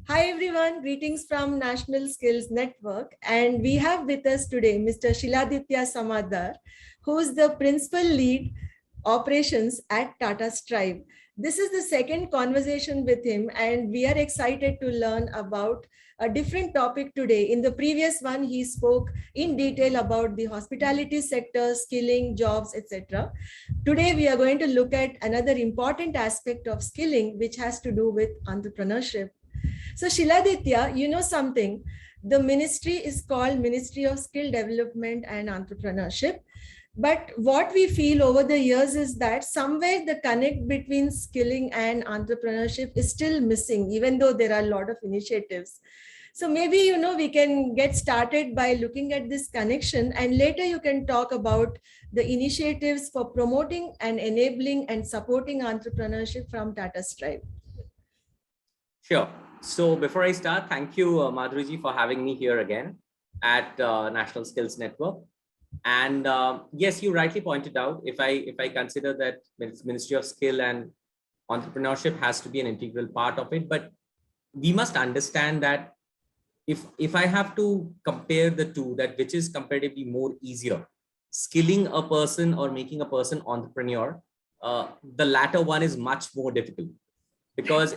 Hi everyone, greetings from National Skills Network, and we have with us today Mr. Shiladitya Samaddar, who is the Principal Lead Operations at Tata STRIVE. This is the second conversation with him, and we are excited to learn about a different topic today. In the previous one, he spoke in detail about the hospitality sector, skilling, jobs, etc. Today, we are going to look at another important aspect of skilling, which has to do with entrepreneurship. So Shiladitya, you know something, the ministry is called Ministry of Skill Development and Entrepreneurship. But what we feel over the years is that somewhere the connect between skilling and entrepreneurship is still missing, even though there are a lot of initiatives. So maybe, we can get started by looking at this connection, and later you can talk about the initiatives for promoting and enabling and supporting entrepreneurship from Tata STRIVE. Sure. So before I start, thank you, Madhuri, for having me here again at National Skills Network. And yes, you rightly pointed out, if I consider that Ministry of Skill and Entrepreneurship has to be an integral part of it, but we must understand that if I have to compare the two, that which is comparatively more easier, skilling a person or making a person entrepreneur, the latter one is much more difficult. Because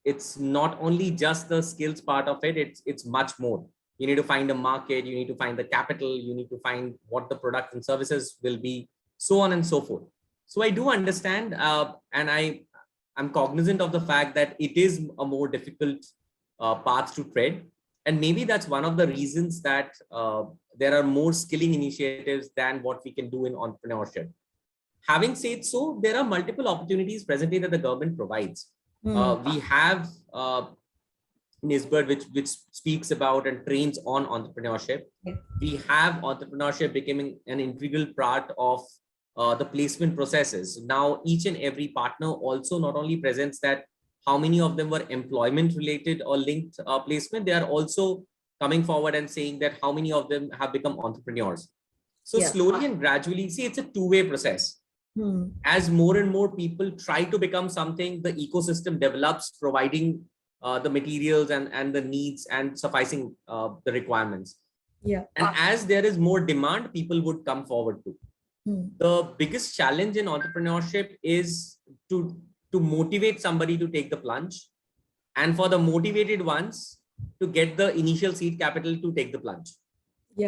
it's not only just the skills part of it, it's much more. You need to find a market, you need to find the capital, you need to find what the products and services will be, so on and so forth. So I do understand, and I'm cognizant of the fact that it is a more difficult path to tread. And maybe that's one of the reasons that there are more skilling initiatives than what we can do in entrepreneurship. Having said so, there are multiple opportunities presently that the government provides. We have NIESBUD, which speaks about and trains on entrepreneurship. We have entrepreneurship becoming an integral part of the placement processes. Now, each and every partner also not only presents that how many of them were employment related or linked placement, they are also coming forward and saying that how many of them have become entrepreneurs. So slowly and gradually, see, it's a two-way process. As more and more people try to become something, the ecosystem develops, providing the materials and the needs and sufficing the requirements. And as there is more demand, people would come forward too. The biggest challenge in entrepreneurship is to motivate somebody to take the plunge, and for the motivated ones to get the initial seed capital to take the plunge.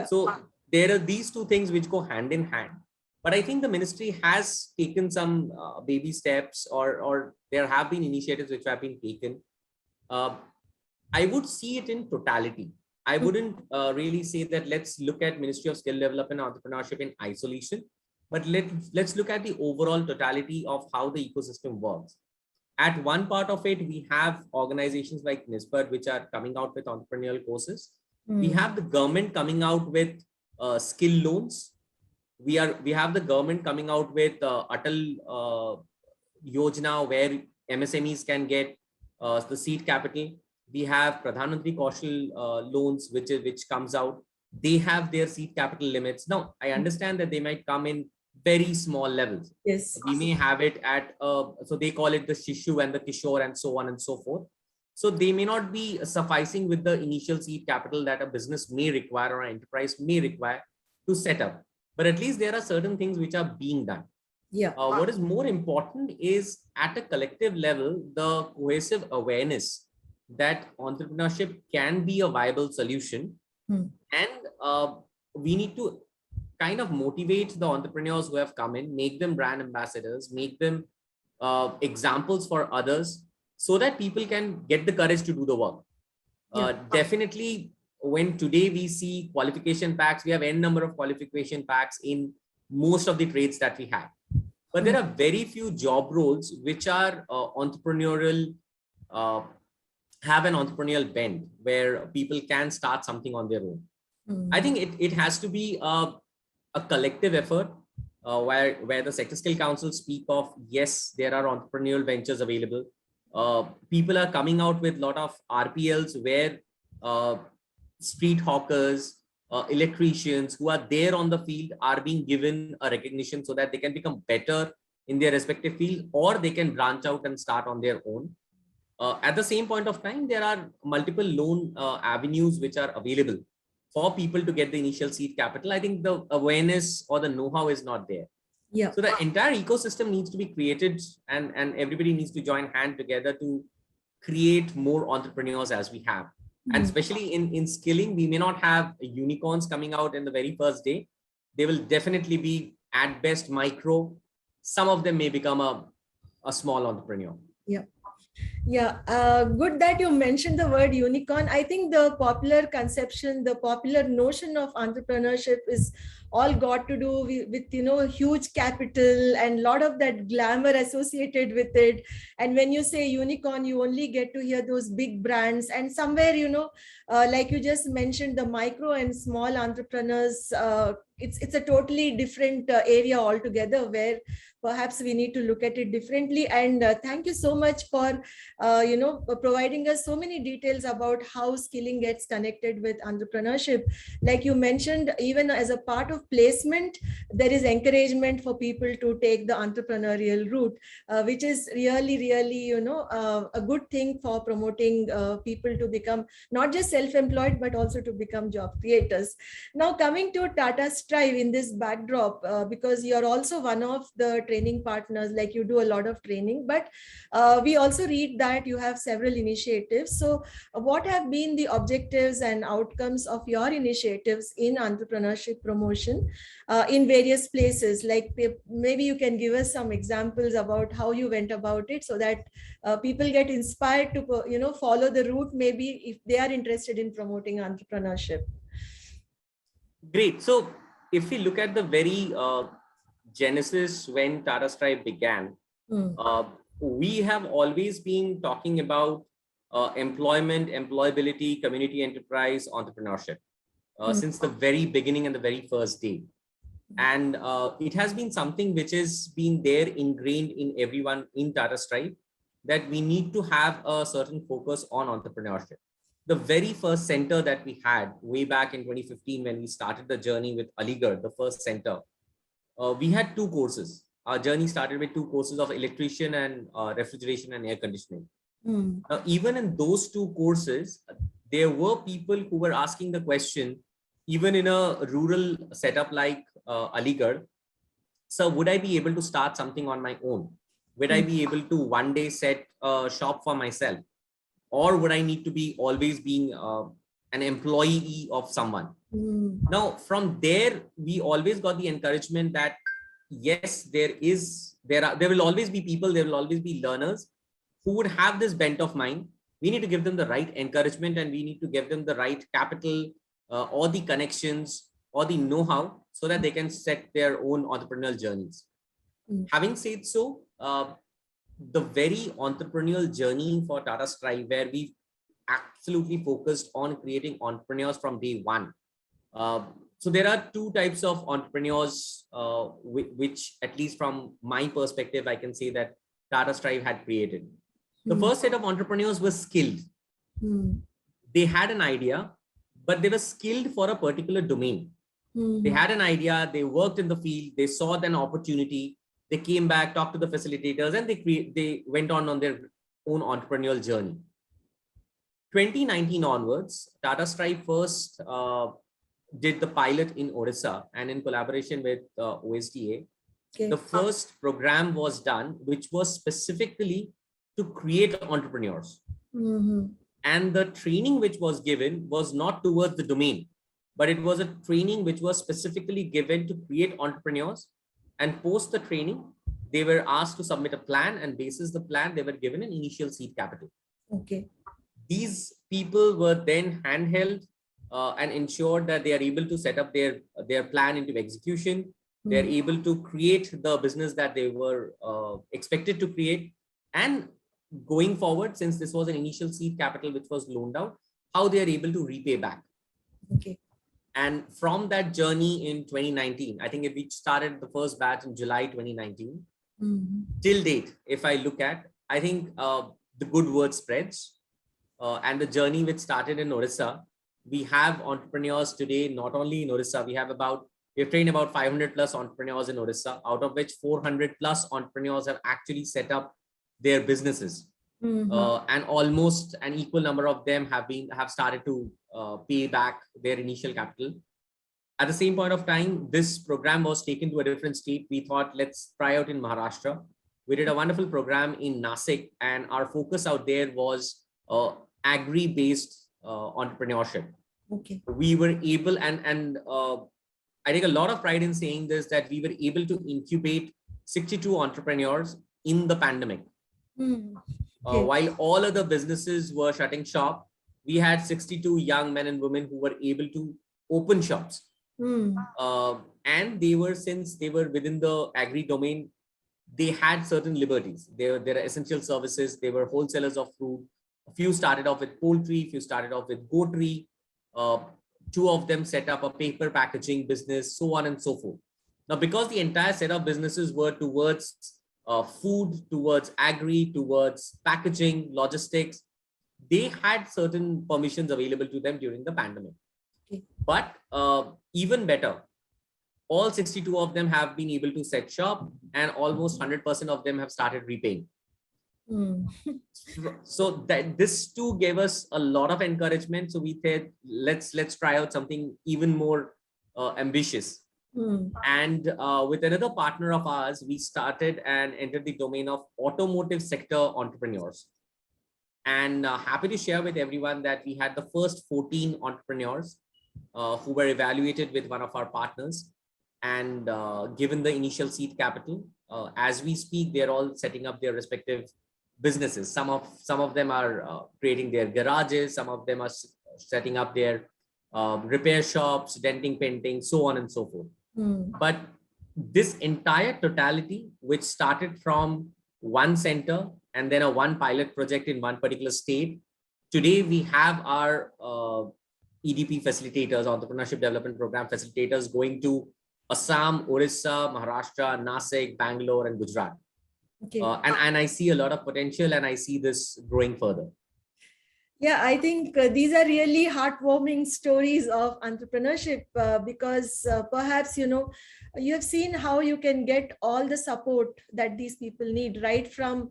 So there are these two things which go hand in hand. But I think the ministry has taken some baby steps, or there have been initiatives which have been taken. I would see it in totality. I wouldn't really say that let's look at Ministry of Skill Development and Entrepreneurship in isolation, but let's look at the overall totality of how the ecosystem works. At one part of it, we have organizations like NIESBUD, which are coming out with entrepreneurial courses. We have the government coming out with skill loans. We have the government coming out with Atal Yojana, where MSMEs can get the seed capital. We have Pradhan Mantri Kaushal loans, which comes out. They have their seed capital limits. Now, I understand that they might come in very small levels. We may have it at, so they call it the Shishu and the Kishore and so on and so forth. So they may not be sufficing with the initial seed capital that a business may require or an enterprise may require to set up. But at least there are certain things which are being done. What is more important is at a collective level, the cohesive awareness that entrepreneurship can be a viable solution. And we need to kind of motivate the entrepreneurs who have come in, make them brand ambassadors, make them examples for others, so that people can get the courage to do the work. Definitely, when today we see qualification packs, we have n number of qualification packs in most of the trades that we have. But there are very few job roles which are entrepreneurial, have an entrepreneurial bent, where people can start something on their own. I think it has to be a collective effort, where the sector skill councils speak of, yes, there are entrepreneurial ventures available. People are coming out with a lot of RPLs where street hawkers, electricians who are there on the field are being given a recognition so that they can become better in their respective field, or they can branch out and start on their own. At the same point of time, there are multiple loan avenues which are available for people to get the initial seed capital. I think the awareness or the know-how is not there. Yeah. So the entire ecosystem needs to be created, and everybody needs to join hand together to create more entrepreneurs as we have. And especially in skilling, we may not have unicorns coming out in the very first day. They will definitely be at best micro. Some of them may become a small entrepreneur. Yeah. Yeah, good that you mentioned the word unicorn. I think the popular conception, the popular notion of entrepreneurship is all got to do with huge capital and a lot of that glamour associated with it. And when you say unicorn, you only get to hear those big brands. And somewhere, like you just mentioned, the micro and small entrepreneurs, it's a totally different area altogether, where perhaps we need to look at it differently. And thank you so much for providing us so many details about how skilling gets connected with entrepreneurship. Like you mentioned, even as a part of placement, there is encouragement for people to take the entrepreneurial route, which is really a good thing for promoting people to become not just self-employed but also to become job creators. Now, coming to Tata Strive in this backdrop, because you're also one of the training partners, like you do a lot of training, but we also read that you have several initiatives. So what have been the objectives and outcomes of your initiatives in entrepreneurship promotion in various places? Like maybe you can give us some examples about how you went about it, so that people get inspired to follow the route, maybe if they are interested in promoting entrepreneurship. Great. So if we look at the very genesis when Tata Strive began, we have always been talking about employment, employability, community enterprise, entrepreneurship since the very beginning and the very first day. And it has been something which has been there ingrained in everyone in Tata Strive, that we need to have a certain focus on entrepreneurship. The very first center that we had way back in 2015, when we started the journey with Aligarh, the first center, we had two courses. Our journey started with two courses of electrician and refrigeration and air conditioning. Now, even in those two courses, there were people who were asking the question, even in a rural setup like Aligarh, so would I be able to start something on my own? Would I be able to one day set a shop for myself? Or would I need to be always being an employee of someone? Now, from there, we always got the encouragement that yes, there will always be people, there will always be learners who would have this bent of mind. We need to give them the right encouragement, and we need to give them the right capital or the connections or the know-how, so that they can set their own entrepreneurial journeys. Having said so, the very entrepreneurial journey for Tata Strive, where we absolutely focused on creating entrepreneurs from day one. So there are two types of entrepreneurs, which at least from my perspective, I can say that Tata Strive had created. The first set of entrepreneurs were skilled. They had an idea, but they were skilled for a particular domain. They had an idea, they worked in the field, they saw an opportunity, they came back, talked to the facilitators, and they went on their own entrepreneurial journey. 2019 onwards, Tata Strive first did the pilot in Odisha, and in collaboration with OSDA, the first program was done, which was specifically to create entrepreneurs. And the training which was given was not towards the domain, but it was a training which was specifically given to create entrepreneurs. And post the training, they were asked to submit a plan, and basis the plan, they were given an initial seed capital. These people were then handheld and ensured that they are able to set up their plan into execution. They're able to create the business that they were expected to create. And going forward, since this was an initial seed capital which was loaned out, how they are able to repay back. And from that journey in 2019, I think we started the first batch in July 2019, till date, if I look at, I think the good word spreads, and the journey which started in Odisha, we have entrepreneurs today, not only in Odisha, we have trained about 500 plus entrepreneurs in Odisha, out of which 400 plus entrepreneurs have actually set up their businesses. and almost an equal number of them have started to pay back their initial capital. At the same point of time, this program was taken to a different state. We thought, let's try out in Maharashtra. We did a wonderful program in Nasik, and our focus out there was agri-based entrepreneurship. Okay. We were able, and I take a lot of pride in saying this, that we were able to incubate 62 entrepreneurs in the pandemic. Okay. While all other businesses were shutting shop, we had 62 young men and women who were able to open shops. And they were, since they were within the agri domain, they had certain liberties. There are essential services. They were wholesalers of fruit. A few started off with poultry, a few started off with goatry. Two of them set up a paper packaging business, so on and so forth. Now, because the entire set of businesses were towards food, towards agri, towards packaging, logistics, they had certain permissions available to them during the pandemic. Okay. But even better, all 62 of them have been able to set shop, and almost 100% of them have started repaying. So that this too gave us a lot of encouragement. So we said, let's try out something even more ambitious. And with another partner of ours, we started and entered the domain of automotive sector entrepreneurs. And happy to share with everyone that we had the first 14 entrepreneurs who were evaluated with one of our partners and given the initial seed capital. As we speak, they're all setting up their respective businesses. Some of them are creating their garages. Some of them are setting up their repair shops, denting, painting, so on and so forth. But this entire totality, which started from one center and then a one pilot project in one particular state, today we have our EDP facilitators, entrepreneurship development program facilitators, going to Assam, Odisha, Maharashtra, Nasik, Bangalore, and Gujarat. Okay. And I see a lot of potential, and I see this growing further. Yeah, I think these are really heartwarming stories of entrepreneurship because perhaps, you have seen how you can get all the support that these people need, right from,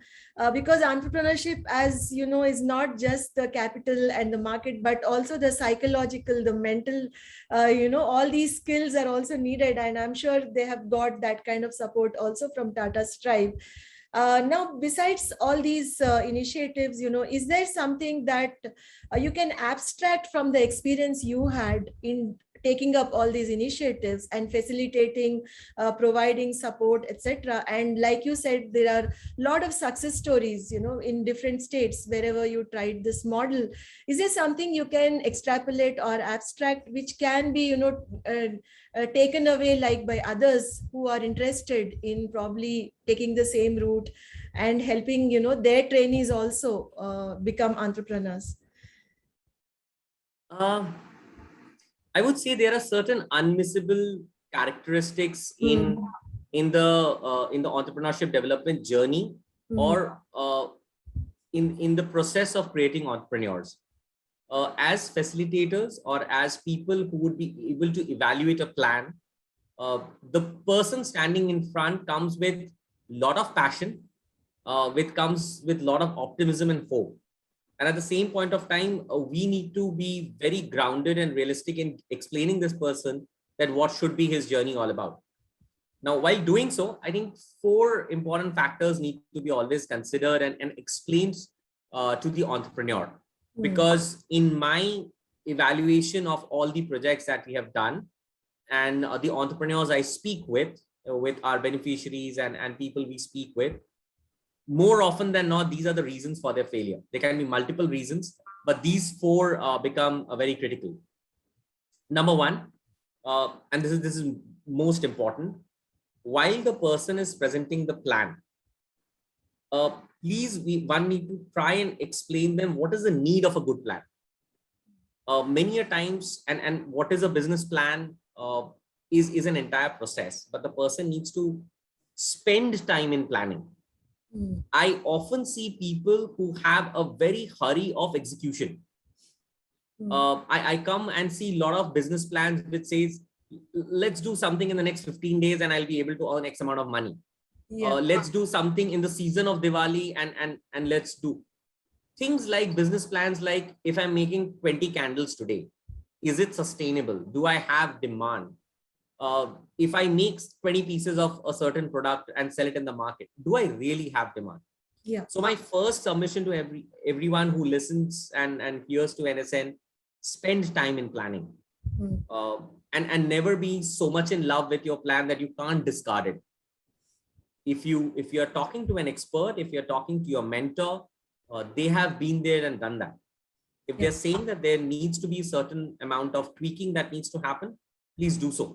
because entrepreneurship, as you know, is not just the capital and the market, but also the psychological, the mental, all these skills are also needed. And I'm sure they have got that kind of support also from Tata STRIVE. Now, besides all these initiatives, is there something that you can abstract from the experience you had in taking up all these initiatives and facilitating, providing support, etc.? And like you said, there are a lot of success stories, in different states wherever you tried this model. Is there something you can extrapolate or abstract which can be, taken away like by others who are interested in probably taking the same route and helping, their trainees also become entrepreneurs? I would say there are certain unmissable characteristics in the entrepreneurship development journey, or in the process of creating entrepreneurs. As facilitators or as people who would be able to evaluate a plan, the person standing in front comes with a lot of passion, comes with a lot of optimism and hope. And at the same point of time, we need to be very grounded and realistic in explaining this person that what should be his journey all about. Now, while doing so, I think 4 important factors need to be always considered and explained to the entrepreneur. Because in my evaluation of all the projects that we have done, and the entrepreneurs I speak with our beneficiaries and people we speak with, more often than not, these are the reasons for their failure. There can be multiple reasons, but these 4 become very critical. Number 1, and this is most important, while the person is presenting the plan, please, one need to try and explain them what is the need of a good plan. Many a times, and what is a business plan is an entire process, but the person needs to spend time in planning. I often see people who have a very hurry of execution. I come and see a lot of business plans which says, let's do something in the next 15 days and I'll be able to earn X amount of money. Yeah. Let's do something in the season of Diwali and let's do. things like business plans, like if I'm making 20 candles today, is it sustainable? Do I have demand? If I make 20 pieces of a certain product and sell it in the market, do I really have demand? Yeah. So my first submission to everyone who listens and hears to NSN, spend time in planning. And never be so much in love with your plan that you can't discard it. If you're talking to an expert, if you're talking to your mentor, they have been there and done that. If they're saying that there needs to be a certain amount of tweaking that needs to happen, please do so.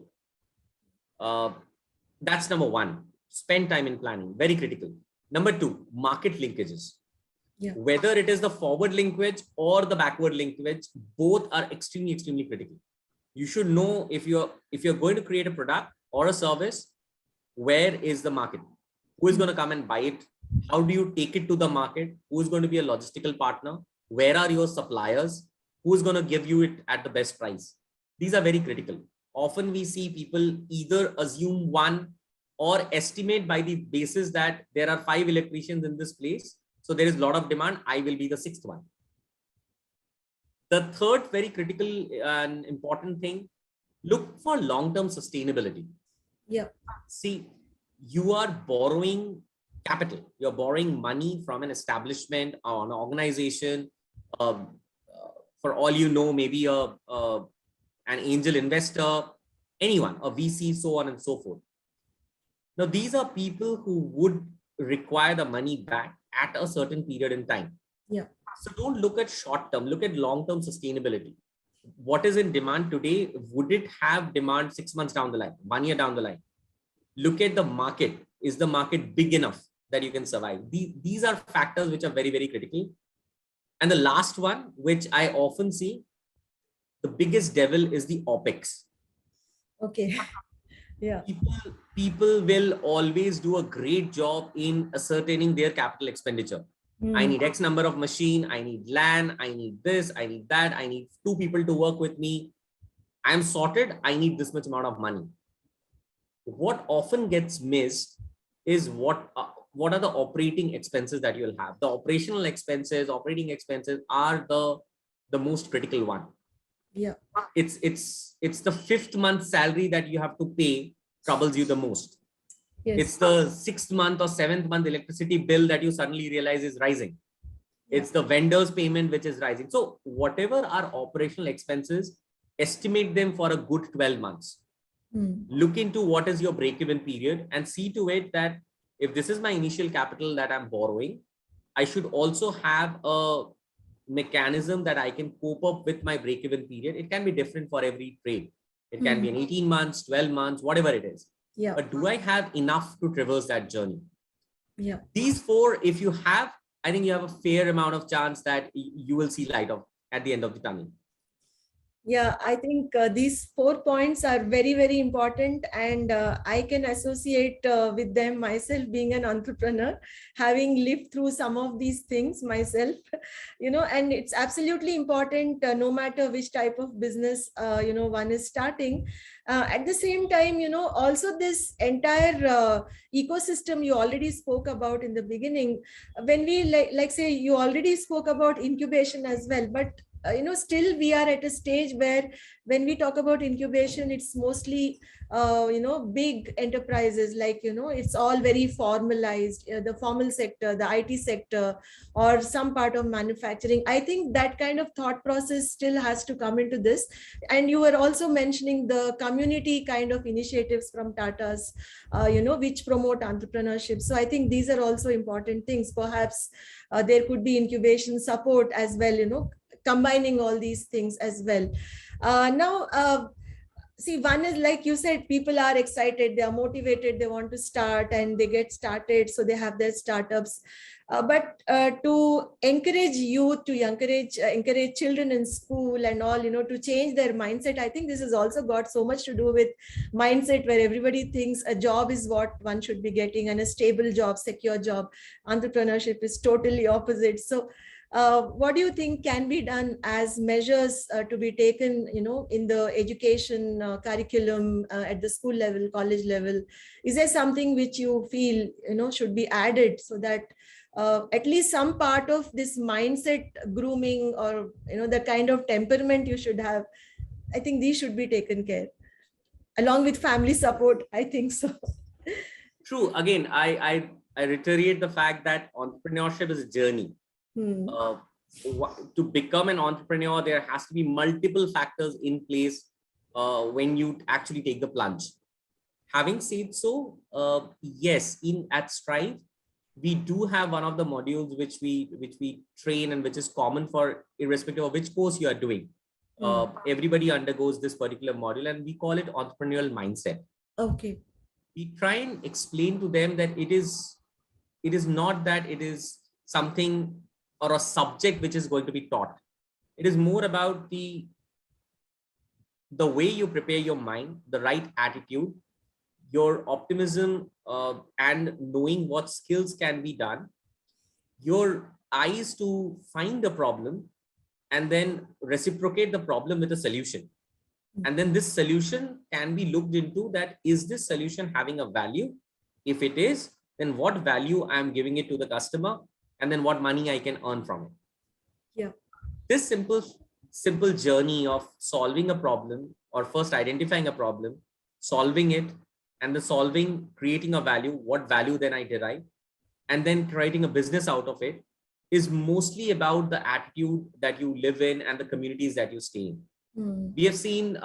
That's number one. Spend time in planning, very critical. Number two, market linkages. Whether it is the forward linkage or the backward linkage, both are extremely, extremely critical. You should know if you're going to create a product or a service, where is the market? Who is going to come and buy it? How do you take it to the market? Who is going to be a logistical partner? Where are your suppliers? Who is going to give you it at the best price? These are very critical. Often we see people either assume one or estimate by the basis that there are 5 electricians in this place, so there is a lot of demand, I will be the 6th one. The third very critical and important thing, look for long-term sustainability. See, you are borrowing capital, you're borrowing money from an establishment or an organization, for all you know, maybe an angel investor, anyone, a VC, so on and so forth. Now, these are people who would require the money back at a certain period in time. So don't look at short term, look at long-term sustainability. What is in demand today? Would it have demand 6 months down the line, 1 year down the line? Look at the market. Is the market big enough that you can survive? These are factors which are very, very critical. And the last one, which I often see, the biggest devil is the OPEX. People will always do a great job in ascertaining their capital expenditure. I need X number of machine, I need land, I need this, I need that, I need 2 people to work with me. I'm sorted, I need this much amount of money. What often gets missed is what are the operating expenses that you'll have. The operational expenses, operating expenses are the most critical one. It's the 5th month salary that you have to pay troubles you the most. It's the 6th month or 7th month electricity bill that you suddenly realize is rising. It's the vendor's payment which is rising. So whatever are operational expenses, estimate them for a good 12 months. Look into what is your break-even period and see to it that if this is my initial capital that I'm borrowing, I should also have a mechanism that I can cope up with my break-even period. It can be different for every trade. It can be in 18 months, 12 months, whatever it is. But do I have enough to traverse that journey? These 4, if you have, I think you have a fair amount of chance that you will see light at the end of the tunnel. I think these 4 points are very, very important, and I can associate with them myself, being an entrepreneur, having lived through some of these things myself, and it's absolutely important, no matter which type of business, one is starting. At the same time, also this entire ecosystem you already spoke about in the beginning, when we like say you already spoke about incubation as well, but still we are at a stage where when we talk about incubation, it's mostly big enterprises, like it's all very formalized, the formal sector, the IT sector, or some part of manufacturing. I think that kind of thought process still has to come into this. And you were also mentioning the community kind of initiatives from Tata's, which promote entrepreneurship. So I think these are also important things. Perhaps there could be incubation support as well, combining all these things as well. See, one is, like you said, people are excited, they are motivated, they want to start, and they get started, so they have their startups. But to encourage youth, to encourage children in school and all, to change their mindset, I think this has also got so much to do with mindset, where everybody thinks a job is what one should be getting, and a stable job, secure job. Entrepreneurship is totally opposite. So what do you think can be done as measures to be taken, in the education curriculum at the school level, college level? Is there something which you feel, should be added so that at least some part of this mindset grooming, or the kind of temperament you should have. I think these should be taken care, along with family support. I think so. True. Again, I reiterate the fact that entrepreneurship is a journey. Uh, to become an entrepreneur, there has to be multiple factors in place when you actually take the plunge. Having said so, yes, at Strive, we do have one of the modules which we train, and which is common for irrespective of which course you are doing. Everybody undergoes this particular module, and we call it entrepreneurial mindset. Okay. We try and explain to them that it is not that it is something or a subject which is going to be taught. It is more about the way you prepare your mind, the right attitude, your optimism, and knowing what skills can be done, your eyes to find the problem, and then reciprocate the problem with a solution. And then this solution can be looked into, that is this solution having a value? If it is, then what value I'm giving it to the customer, and then what money I can earn from it. Yeah. This simple journey of solving a problem, or first identifying a problem, solving it, and the solving, creating a value, what value then I derive, and then creating a business out of it, is mostly about the attitude that you live in and the communities that you stay in. We have seen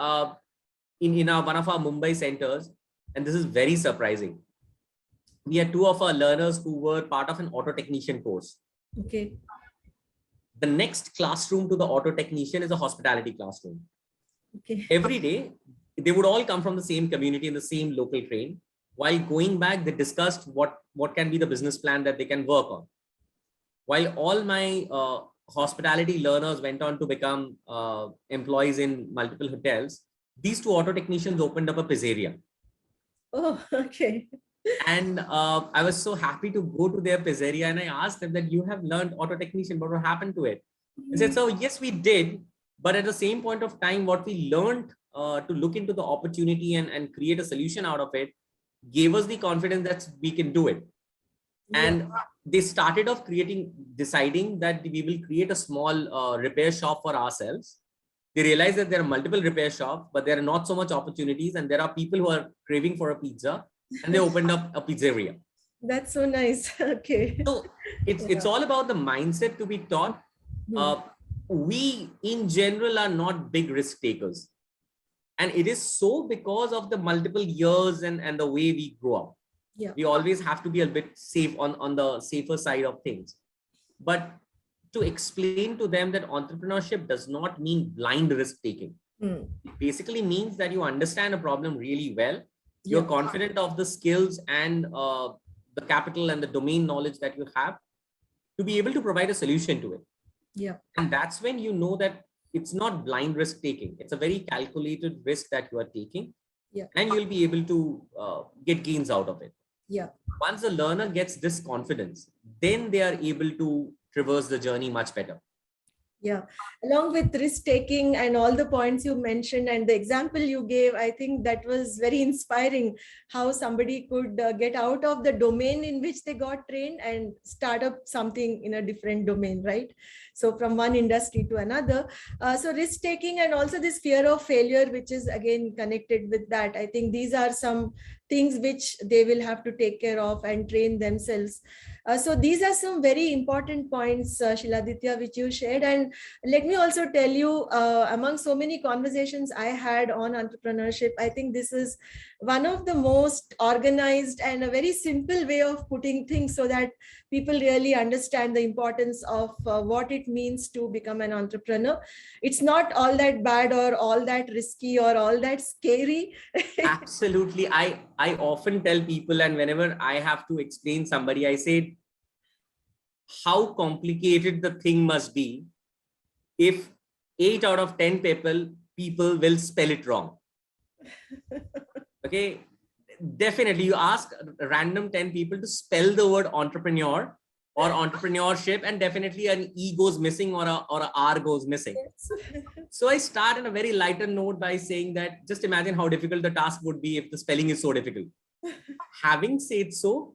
in one of our Mumbai centers, and this is very surprising. We had two of our learners who were part of an auto technician course. Okay. The next classroom to the auto technician is a hospitality classroom. Okay. Every day, they would all come from the same community in the same local train. While going back, they discussed what can be the business plan that they can work on. While all my hospitality learners went on to become employees in multiple hotels, these two auto technicians opened up a pizzeria. Oh, okay. And I was so happy to go to their pizzeria, and I asked them that you have learned auto technician, but what happened to it? They said, so yes, we did. But at the same point of time, what we learned to look into the opportunity and create a solution out of it gave us the confidence that we can do it. Yeah. And they started off deciding that we will create a small repair shop for ourselves. They realized that there are multiple repair shops, but there are not so much opportunities, and there are people who are craving for a pizza, and they opened up a pizzeria. That's so nice. Okay. So it's all about the mindset to be taught. We in general are not big risk takers, and it is so because of the multiple years and the way we grow up. Yeah. We always have to be a bit safe on the safer side of things. But to explain to them that entrepreneurship does not mean blind risk taking. It basically means that you understand a problem really well. You're confident of the skills and the capital and the domain knowledge that you have to be able to provide a solution to it. Yeah. And that's when you know that it's not blind risk taking. It's a very calculated risk that you are taking. Yeah. And you'll be able to get gains out of it. Yeah. Once the learner gets this confidence, then they are able to traverse the journey much better. Yeah, along with risk taking and all the points you mentioned and the example you gave, I think that was very inspiring, how somebody could get out of the domain in which they got trained and start up something in a different domain, right? So from one industry to another. So risk taking and also this fear of failure, which is again connected with that. I think these are some things which they will have to take care of and train themselves. So these are some very important points, Shiladitya, which you shared. And let me also tell you, among so many conversations I had on entrepreneurship, I think this is one of the most organized and a very simple way of putting things so that people really understand the importance of what it means to become an entrepreneur. It's not all that bad or all that risky or all that scary. Absolutely. I often tell people, and whenever I have to explain somebody, I say how complicated the thing must be if 8 out of 10 people will spell it wrong. Okay, definitely you ask random 10 people to spell the word entrepreneur or entrepreneurship, and definitely an E goes missing or a R goes missing. So I start in a very lighter note by saying that just imagine how difficult the task would be if the spelling is so difficult. Having said so,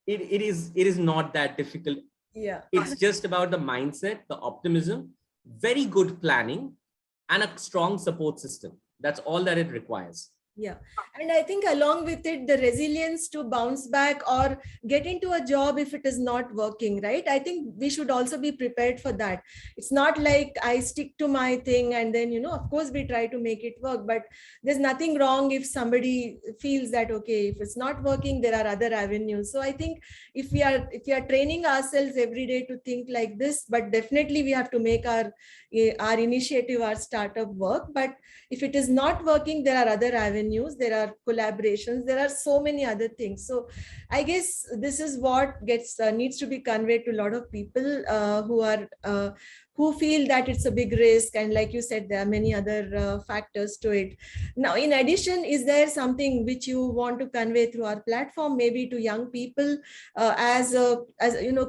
it is not that difficult. Yeah. It's just about the mindset, the optimism, very good planning, and a strong support system. That's all that it requires. Yeah. And I think along with it, the resilience to bounce back or get into a job if it is not working, right? I think we should also be prepared for that. It's not like I stick to my thing and then, of course we try to make it work, but there's nothing wrong if somebody feels that, okay, if it's not working, there are other avenues. So I think if we are training ourselves every day to think like this, but definitely we have to make our initiative, our startup work. But if it is not working, there are other avenues, there are collaborations, there are so many other things. So I guess this is what needs to be conveyed to a lot of people who feel that it's a big risk, and like you said, there are many other factors to it. Now, in addition, is there something which you want to convey through our platform, maybe to young people, as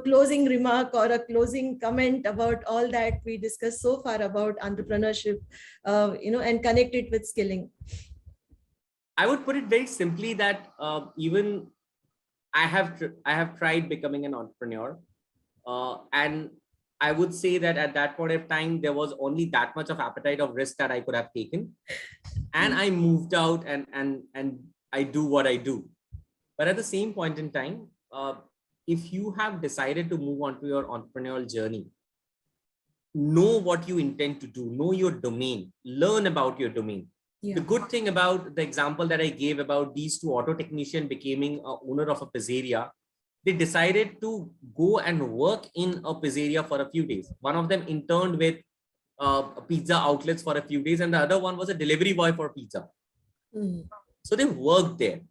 closing remark or a closing comment about all that we discussed so far about entrepreneurship, and connect it with skilling? I would put it very simply that even I have tried becoming an entrepreneur, and I would say that at that point of time there was only that much of appetite of risk that I could have taken, and I moved out and I do what I do. But at the same point in time, if you have decided to move on to your entrepreneurial journey, know what you intend to do, know your domain, learn about your domain. Yeah. The good thing about the example that I gave about these two auto technicians becoming a owner of a pizzeria, they decided to go and work in a pizzeria for a few days. One of them interned with pizza outlets for a few days, and the other one was a delivery boy for pizza. So they worked there.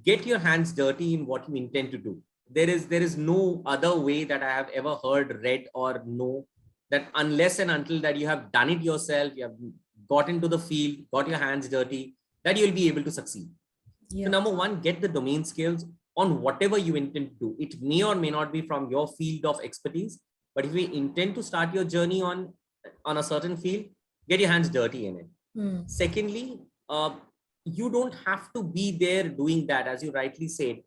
Get your hands dirty in what you intend to do. There is no other way that I have ever heard, read, or know, that unless and until that you have done it yourself, you have got into the field, got your hands dirty, that you'll be able to succeed. Yeah. So number one, get the domain skills on whatever you intend to do. It may or may not be from your field of expertise, but if you intend to start your journey on a certain field, get your hands dirty in it. Secondly, you don't have to be there doing that. As you rightly said,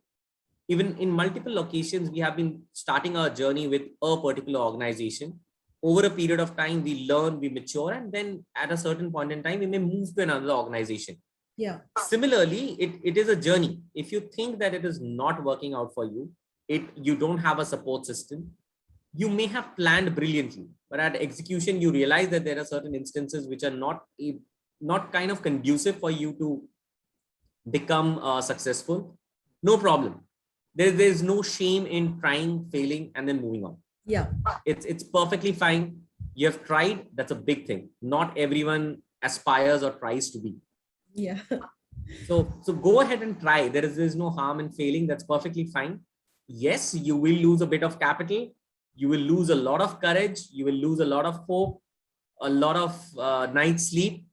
even in multiple locations, we have been starting our journey with a particular organization. Over a period of time, we learn, we mature, and then at a certain point in time, we may move to another organization. Yeah. Similarly, it is a journey. If you think that it is not working out for you, you don't have a support system, you may have planned brilliantly, but at execution, you realize that there are certain instances which are not kind of conducive for you to become successful. No problem. There's no shame in trying, failing, and then moving on. Yeah, it's perfectly fine. You have tried. That's a big thing. Not everyone aspires or tries to be. Yeah. So go ahead and try. There's no harm in failing. That's perfectly fine. Yes, you will lose a bit of capital. You will lose a lot of courage. You will lose a lot of hope, a lot of night's sleep,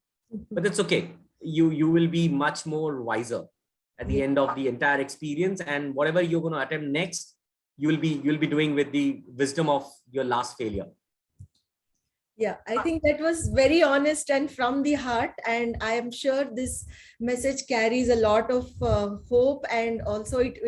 but it's okay. You will be much more wiser at the end of the entire experience, and whatever you're going to attempt next, you'll be doing with the wisdom of your last failure. Yeah, I think that was very honest and from the heart, and I am sure this message carries a lot of hope, and also it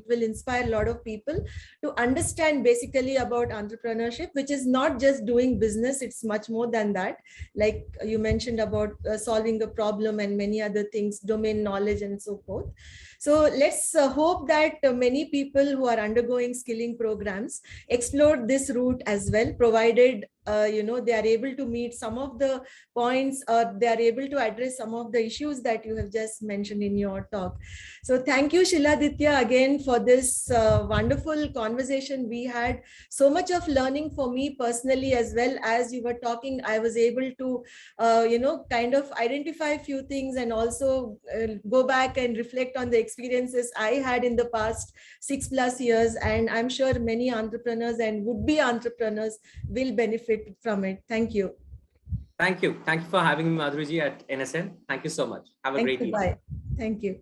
will inspire a lot of people to understand basically about entrepreneurship, which is not just doing business. It's much more than that. Like you mentioned about solving a problem and many other things, domain knowledge and so forth. So let's hope that many people who are undergoing skilling programs explore this route as well, provided they are able to meet some of the points, or they are able to address some of the issues that you have just mentioned in your talk. So thank you, Shiladitya, again for this wonderful conversation we had. So much of learning for me personally, as well. As you were talking, I was able to kind of identify a few things, and also go back and reflect on the experiences I had in the past 6+ years. And I'm sure many entrepreneurs and would-be entrepreneurs will benefit from it. Thank you. Thank you. Thank you for having me, Madhuri, at NSN. Thank you so much. Have a great evening. Bye. Thank you.